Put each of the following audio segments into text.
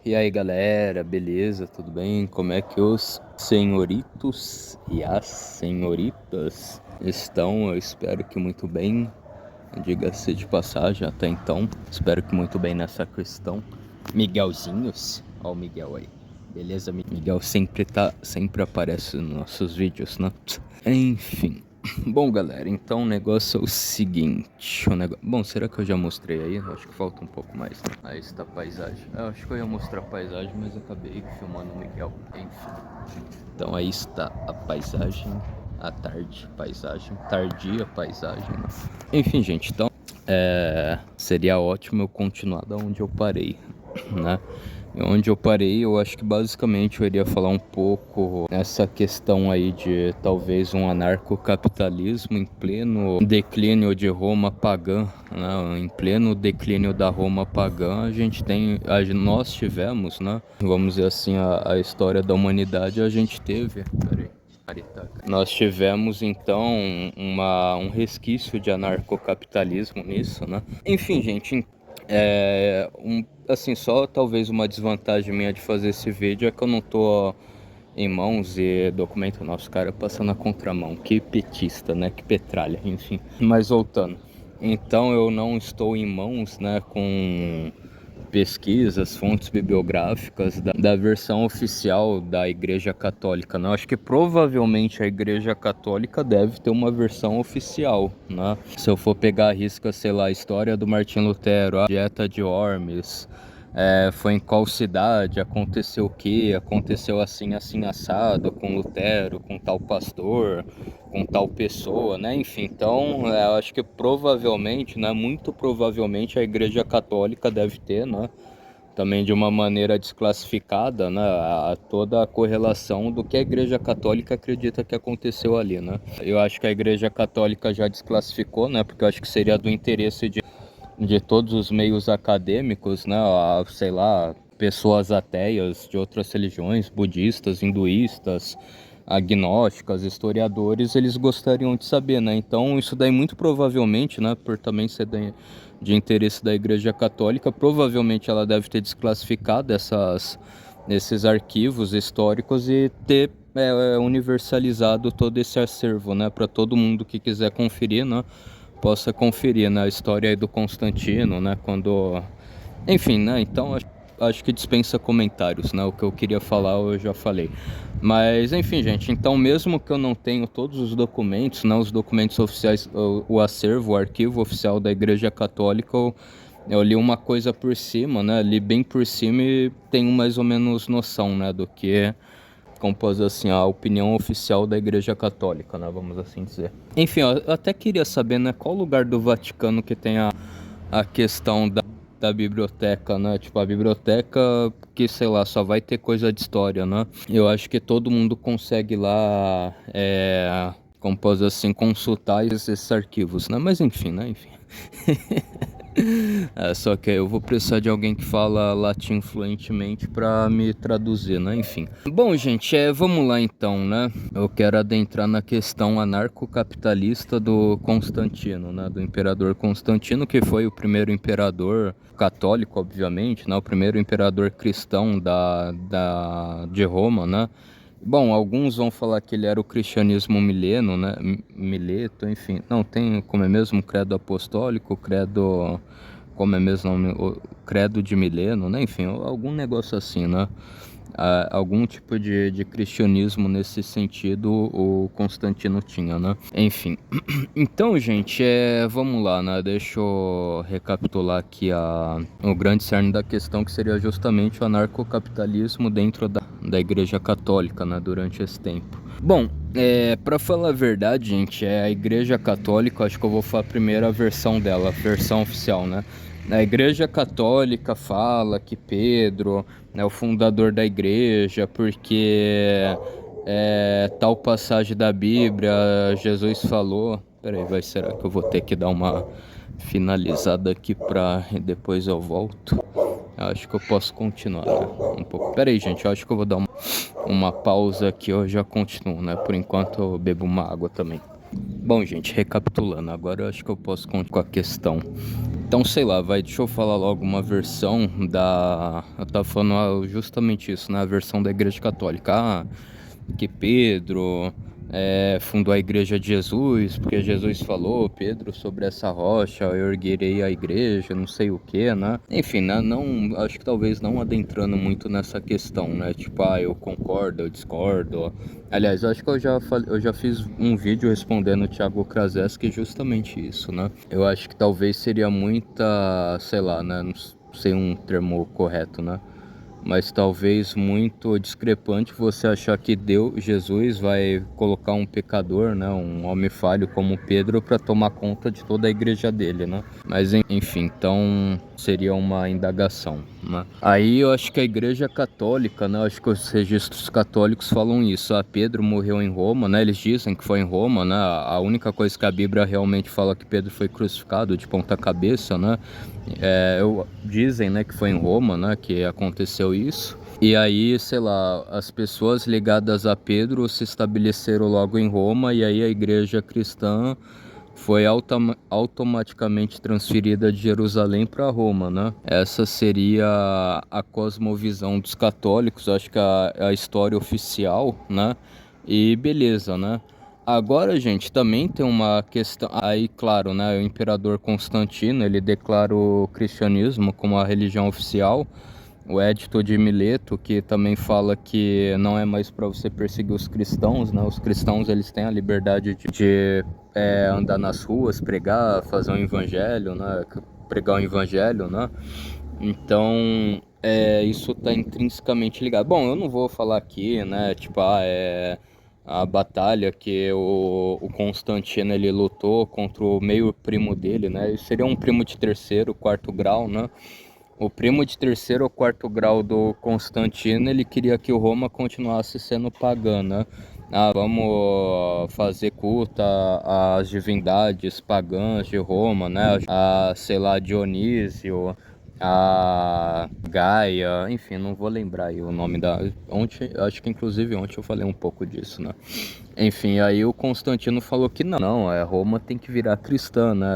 E aí galera, beleza? Tudo bem? Como é que os senhoritos e as senhoritas estão? Eu espero que muito bem, diga-se de passagem até então. Espero que muito bem nessa questão. Miguelzinhos, ó o Miguel aí. Beleza? Miguel sempre aparece nos nossos vídeos, né? Enfim. Bom, galera, então o negócio é o seguinte. Bom, será que eu já mostrei aí? Eu acho que falta um pouco mais, né? Aí está a paisagem. Eu acho que eu ia mostrar a paisagem, mas acabei filmando o Miguel. Enfim. Então aí está a paisagem. A tarde, paisagem. Tardia paisagem, né? Enfim, gente, então seria ótimo eu continuar da onde eu parei, né? Onde eu parei, eu acho que basicamente eu iria falar um pouco nessa questão aí de talvez um anarcocapitalismo em pleno declínio de Roma pagã, né? Em pleno declínio da Roma pagã, nós tivemos, né? Vamos dizer assim, a história da humanidade a gente teve. Peraí. Nós tivemos então um resquício de anarcocapitalismo nisso, né? Enfim, gente, assim, só talvez uma desvantagem minha de fazer esse vídeo é que eu não tô em mãos e documento nosso cara passando a contramão. Que petista, né? Que petralha, enfim. Mas voltando. Então eu não estou em mãos, né, com pesquisas, fontes bibliográficas da versão oficial da Igreja Católica, né? Eu acho que provavelmente a Igreja Católica deve ter uma versão oficial, né? Se eu for pegar a risca, sei lá, a história do Martim Lutero, a Dieta de Worms, foi em qual cidade, aconteceu o que, aconteceu assim, assim, assado, com Lutero, com tal pastor, com tal pessoa, né? Enfim, então, eu acho que provavelmente, né, muito provavelmente a Igreja Católica deve ter, né, também de uma maneira desclassificada, né, toda a correlação do que a Igreja Católica acredita que aconteceu ali, né? Eu acho que a Igreja Católica já desclassificou, né, porque eu acho que seria do interesse de todos os meios acadêmicos, né, sei lá, pessoas ateias de outras religiões, budistas, hinduístas, agnósticas, historiadores, eles gostariam de saber, né? Então isso daí muito provavelmente, né, por também ser de interesse da Igreja Católica, provavelmente ela deve ter desclassificado esses arquivos históricos e ter universalizado todo esse acervo, né, para todo mundo que quiser conferir, né, possa conferir, né, a história aí do Constantino, né, quando... Enfim, né, então acho que dispensa comentários, né, o que eu queria falar eu já falei. Mas, enfim, gente, então mesmo que eu não tenha todos os documentos, né, os documentos oficiais, o acervo, o arquivo oficial da Igreja Católica, eu li uma coisa por cima, né, li bem por cima e tenho mais ou menos noção, né, do que é, como posso dizer assim, a opinião oficial da Igreja Católica, né, vamos assim dizer. Enfim, eu até queria saber, né, qual lugar do Vaticano que tem a questão da biblioteca, né, tipo, a biblioteca que, sei lá, só vai ter coisa de história, né. Eu acho que todo mundo consegue lá, como posso dizer assim, consultar esses arquivos, né, mas enfim, né, enfim. Só que eu vou precisar de alguém que fala latim fluentemente para me traduzir, né? Enfim. Bom, gente, vamos lá então, né? Eu quero adentrar na questão anarcocapitalista do Constantino, né? Do imperador Constantino, que foi o primeiro imperador católico, obviamente, né? O primeiro imperador cristão de Roma, né? Bom, alguns vão falar que ele era o cristianismo mileno, né? Mileto, enfim. Não, tem como é mesmo credo apostólico, credo... Como é mesmo o nome? O credo de Mileno, né? Enfim, algum negócio assim, né? Algum tipo de cristianismo nesse sentido o Constantino tinha, né? Enfim. Então, gente, vamos lá, né? Deixa eu recapitular aqui o grande cerne da questão, que seria justamente o anarcocapitalismo dentro da Igreja Católica, né? Durante esse tempo. Bom, pra falar a verdade, gente, a Igreja Católica, acho que eu vou falar primeiro a versão dela, a versão oficial, né? A Igreja Católica fala que Pedro é o fundador da igreja porque tal passagem da Bíblia Jesus falou... Peraí, será que eu vou ter que dar uma finalizada aqui pra depois eu volto? Eu acho que eu posso continuar, né? Um pouco. Peraí, gente, eu acho que eu vou dar uma pausa aqui, eu já continuo, né? Por enquanto eu bebo uma água também. Bom, gente, recapitulando, agora eu acho que eu posso continuar com a questão Então, sei lá, deixa eu falar logo uma versão da... Eu tava falando justamente isso, né? A versão da Igreja Católica. Que Pedro fundou a Igreja de Jesus, porque Jesus falou, Pedro, sobre essa rocha eu erguerei a igreja, não sei o que, né? Enfim, né? Não, acho que talvez não adentrando muito nessa questão, né? Tipo, eu concordo, eu discordo. Aliás, eu acho que eu já fiz um vídeo respondendo o Thiago Kraseski justamente isso, né? Eu acho que talvez seria muita, sei lá, né? Não sei um termo correto, né? Mas talvez muito discrepante você achar que Jesus vai colocar um pecador, né, um homem falho como Pedro para tomar conta de toda a igreja dele, né? Mas enfim, então seria uma indagação, né? Aí eu acho que a Igreja Católica, né, eu acho que os registros católicos falam isso. Pedro morreu em Roma, né? Eles dizem que foi em Roma, né? A única coisa que a Bíblia realmente fala é que Pedro foi crucificado de ponta cabeça, né? Dizem, né, que foi em Roma, né, que aconteceu isso. E aí, sei lá, as pessoas ligadas a Pedro se estabeleceram logo em Roma e aí a igreja cristã foi automaticamente transferida de Jerusalém para Roma, né? Essa seria a cosmovisão dos católicos, acho que a história oficial, né? E beleza, né? Agora, gente, também tem uma questão. Aí, claro, né? O imperador Constantino, ele declara o cristianismo como a religião oficial. O Edito de Mileto, que também fala que não é mais para você perseguir os cristãos, né? Os cristãos, eles têm a liberdade de andar nas ruas, pregar, fazer um evangelho, né? Pregar um evangelho, né? Então, isso está intrinsecamente ligado. Bom, eu não vou falar aqui, né? Tipo, a batalha que o Constantino ele lutou contra o meio primo dele, né? Ele seria um primo de terceiro, quarto grau, né? O primo de terceiro ou quarto grau do Constantino, ele queria que o Roma continuasse sendo pagã, né? Vamos fazer culto às divindades pagãs de Roma, né? Sei lá, Dionísio, a Gaia, enfim, não vou lembrar aí o nome da... Ontem, acho que inclusive ontem eu falei um pouco disso, né? Enfim, aí o Constantino falou que não, Roma tem que virar cristã, né?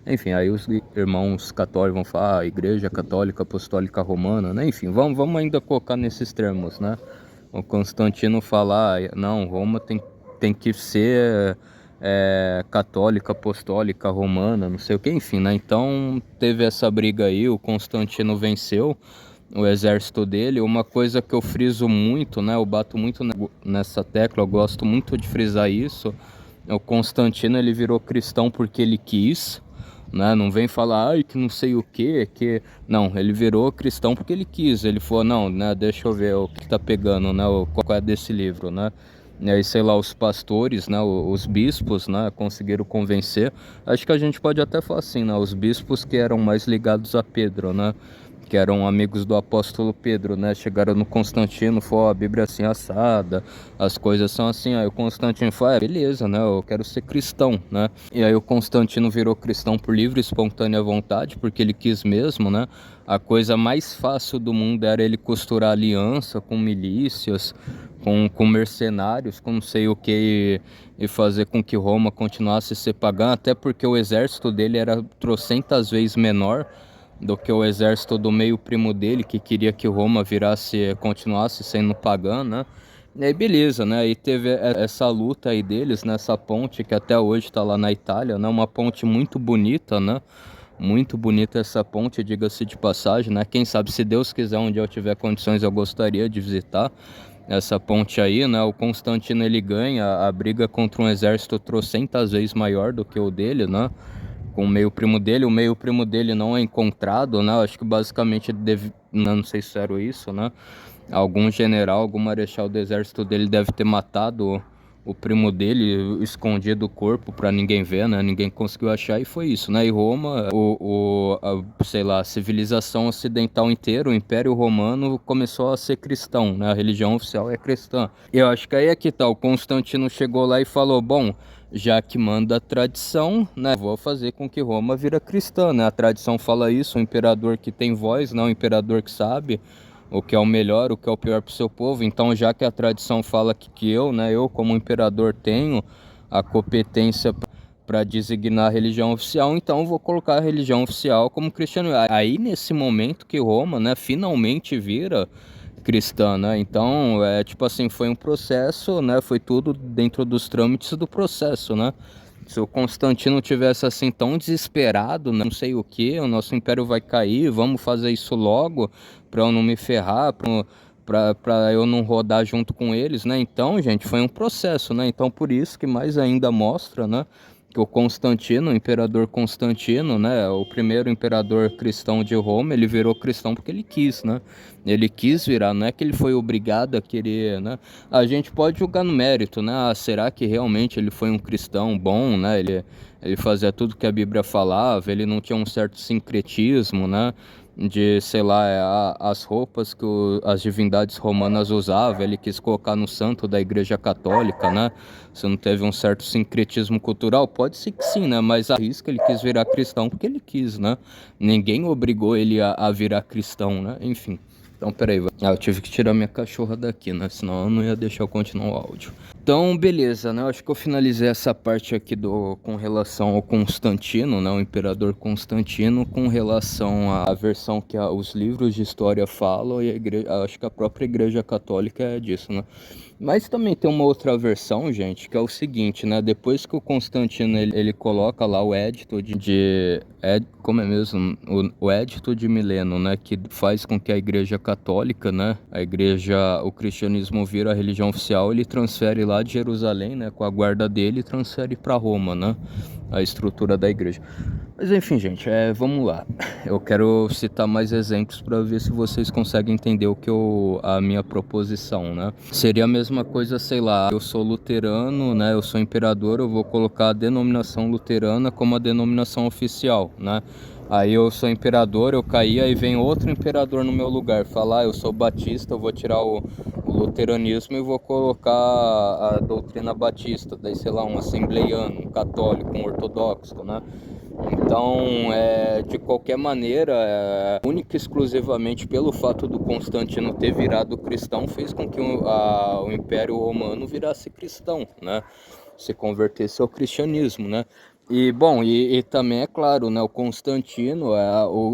Enfim, aí os irmãos católicos vão falar, Igreja Católica Apostólica Romana, né? Enfim, vamos ainda colocar nesses termos, né? O Constantino fala, não, Roma tem que ser católica, apostólica, romana, não sei o que, enfim, né? Então teve essa briga aí, o Constantino venceu o exército dele. Uma coisa que eu friso muito, né? Eu bato muito nessa tecla, eu gosto muito de frisar isso. O Constantino, ele virou cristão porque ele quis, né? Não vem falar, que não sei o que... Não, ele virou cristão porque ele quis. Ele falou, não, né? Deixa eu ver o que tá pegando, né? Qual é desse livro, né? E aí, sei lá, os pastores, né? Os bispos, né? Conseguiram convencer. Acho que a gente pode até falar assim, né? Os bispos que eram mais ligados a Pedro, né? Que eram amigos do apóstolo Pedro, né? Chegaram no Constantino, falou, a Bíblia é assim assada, as coisas são assim. Aí o Constantino falou, beleza, né? Eu quero ser cristão, né? E aí o Constantino virou cristão por livre e espontânea vontade, porque ele quis mesmo, né? A coisa mais fácil do mundo era ele costurar aliança com milícias, com mercenários, com não sei o que, e fazer com que Roma continuasse a ser pagã, até porque o exército dele era trocentas vezes menor do que o exército do meio primo dele, que queria que Roma continuasse sendo pagã, né? E aí beleza, né? Aí teve essa luta aí deles, nessa ponte que até hoje está lá na Itália, né? Uma ponte muito bonita, né? Muito bonita essa ponte, diga-se de passagem, né? Quem sabe, se Deus quiser, um dia eu tiver condições, eu gostaria de visitar essa ponte aí, né? O Constantino, ele ganha a briga contra um exército trocentas vezes maior do que o dele, né? Com o meio primo dele. O meio primo dele não é encontrado, né? Acho que basicamente não sei se era isso, né? Algum general, algum marechal do exército dele deve ter matado o primo dele, escondido o corpo para ninguém ver, né? Ninguém conseguiu achar e foi isso, né? E Roma, sei lá, a civilização ocidental inteira, o Império Romano começou a ser cristão, né? A religião oficial é cristã. E eu acho que aí é que tá, o Constantino chegou lá e falou, bom, já que manda a tradição, né, vou fazer com que Roma vira cristã, né? A tradição fala isso, o imperador que tem voz, não o imperador que sabe o que é o melhor, o que é o pior para o seu povo. Então, já que a tradição fala que eu, né, eu como imperador tenho a competência para designar a religião oficial, então eu vou colocar a religião oficial como cristianismo. Aí nesse momento que Roma, né, finalmente vira cristã, né? Então, tipo assim, foi um processo, né? Foi tudo dentro dos trâmites do processo, né? Se o Constantino tivesse assim tão desesperado, né, não sei o que, o nosso império vai cair, vamos fazer isso logo para eu não me ferrar, para eu não rodar junto com eles, né? Então, gente, foi um processo, né? Então, por isso que mais ainda mostra, né, que o Constantino, o imperador Constantino, né, o primeiro imperador cristão de Roma, ele virou cristão porque ele quis, né? Ele quis virar, não é que ele foi obrigado a querer, né? A gente pode julgar no mérito, né? Ah, será que realmente ele foi um cristão bom, né? Ele fazia tudo que a Bíblia falava, ele não tinha um certo sincretismo, né? De, sei lá, as roupas que as divindades romanas usavam, ele quis colocar no santo da Igreja Católica, né? Se não teve um certo sincretismo cultural, pode ser que sim, né? Mas a risca ele quis virar cristão porque ele quis, né? Ninguém obrigou ele a virar cristão, né? Enfim. Então, peraí, eu tive que tirar minha cachorra daqui, né? Senão eu não ia deixar eu continuar o áudio. Então, beleza, né? Eu acho que eu finalizei essa parte aqui com relação ao Constantino, né? O imperador Constantino, com relação à versão que os livros de história falam e a igreja, acho que a própria Igreja Católica é disso, né? Mas também tem uma outra versão, gente, que é o seguinte, né? Depois que o Constantino ele coloca lá o édito como é mesmo? O édito de Mileno, né? Que faz com que a Igreja Católica, né? O cristianismo vira a religião oficial, ele transfere lá de Jerusalém, né? Com a guarda dele, e transfere para Roma, né? A estrutura da igreja. Mas enfim, gente, vamos lá. Eu quero citar mais exemplos para ver se vocês conseguem entender a minha proposição, né? Seria a mesma coisa, sei lá, eu sou luterano, né? Eu sou imperador, eu vou colocar a denominação luterana como a denominação oficial, né? Aí eu sou imperador, eu caí, aí vem outro imperador no meu lugar, falar, eu sou batista, eu vou tirar o luteranismo e vou colocar a doutrina batista, daí sei lá, um assembleiano, um católico, um ortodoxo, né? Então, de qualquer maneira, única e exclusivamente pelo fato do Constantino ter virado cristão, fez com que o Império Romano virasse cristão, né? Se convertesse ao cristianismo, né? E, bom, e também é claro, né? O Constantino,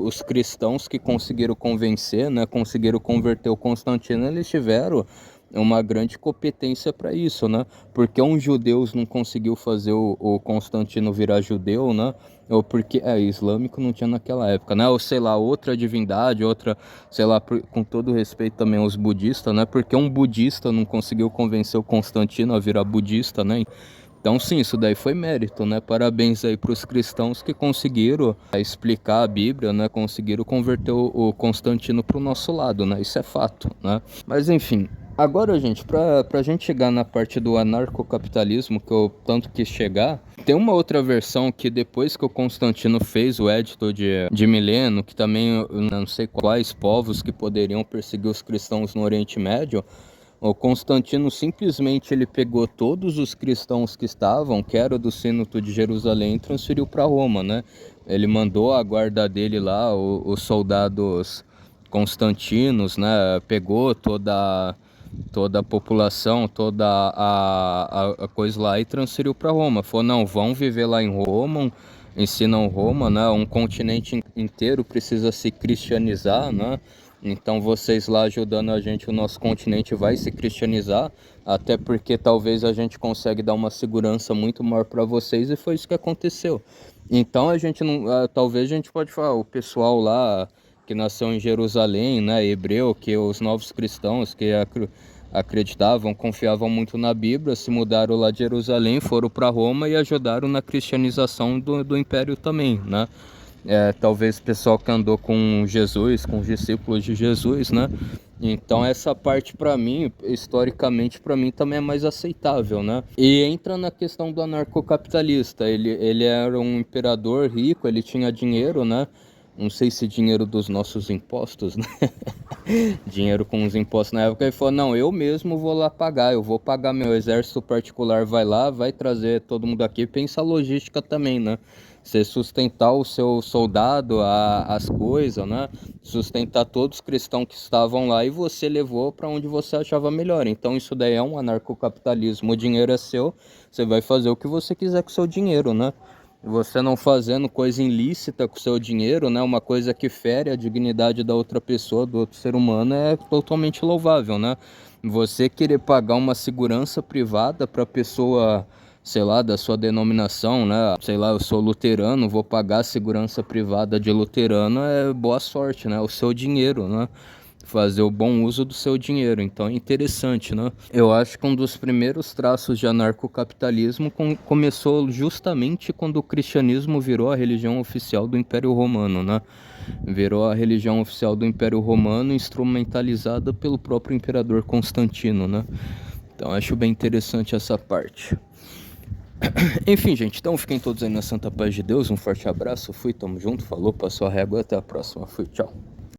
os cristãos que conseguiram convencer, né? Conseguiram converter o Constantino, eles tiveram uma grande competência para isso, né? Porque um judeu não conseguiu fazer o Constantino virar judeu, né? Ou porque islâmico não tinha naquela época, né? Ou sei lá, outra divindade, outra, sei lá, com todo respeito também aos budistas, né? Porque um budista não conseguiu convencer o Constantino a virar budista, né? Então sim, isso daí foi mérito, né? Parabéns aí para os cristãos que conseguiram explicar a Bíblia, né? Conseguiram converter o Constantino para o nosso lado, né? Isso é fato, né? Mas enfim, agora, gente, pra gente chegar na parte do anarcocapitalismo que eu tanto quis chegar, tem uma outra versão que depois que o Constantino fez o Edito de Mileno, que também eu não sei quais povos que poderiam perseguir os cristãos no Oriente Médio, o Constantino simplesmente ele pegou todos os cristãos que estavam, que era do Sínodo de Jerusalém, e transferiu para Roma, né? Ele mandou a guarda dele lá, os soldados constantinos, né? Pegou toda a população, toda a coisa lá e transferiu para Roma. Falou, não, vão viver lá em Roma, ensinam Roma, né? Um continente inteiro precisa se cristianizar, né? Então vocês lá ajudando a gente, o nosso continente vai se cristianizar, até porque talvez a gente consiga dar uma segurança muito maior para vocês e foi isso que aconteceu. Então a gente não, talvez a gente pode falar, o pessoal lá que nasceu em Jerusalém, né, hebreu, que os novos cristãos que acreditavam, confiavam muito na Bíblia, se mudaram lá de Jerusalém, foram para Roma e ajudaram na cristianização do império também, né? Talvez o pessoal que andou com Jesus, com os discípulos de Jesus, né? Então essa parte para mim, historicamente para mim também é mais aceitável, né? E entra na questão do anarcocapitalista. Ele era um imperador rico, ele tinha dinheiro, né? Não sei se dinheiro dos nossos impostos, né? Dinheiro com os impostos na época. Ele falou, não, eu mesmo vou lá pagar, eu vou pagar, meu exército particular vai lá, vai trazer todo mundo aqui. Pensa a logística também, né? Você sustentar o seu soldado, as coisas, né? Sustentar todos os cristãos que estavam lá e você levou para onde você achava melhor. Então isso daí é um anarcocapitalismo. O dinheiro é seu, você vai fazer o que você quiser com o seu dinheiro, né? Você não fazendo coisa ilícita com o seu dinheiro, né? Uma coisa que fere a dignidade da outra pessoa, do outro ser humano, é totalmente louvável, né? Você querer pagar uma segurança privada para pessoa, sei lá, da sua denominação, né? Sei lá, eu sou luterano, vou pagar a segurança privada de luterano, é boa sorte, né? O seu dinheiro, né? Fazer o bom uso do seu dinheiro. Então é interessante, né? Eu acho que um dos primeiros traços de anarcocapitalismo começou justamente quando o cristianismo virou a religião oficial do Império Romano, né? Virou a religião oficial do Império Romano, instrumentalizada pelo próprio imperador Constantino, né? Então acho bem interessante essa parte. Enfim, gente, então fiquem todos aí na santa paz de Deus. Um forte abraço, fui, tamo junto, falou, passou a régua, até a próxima, fui, tchau.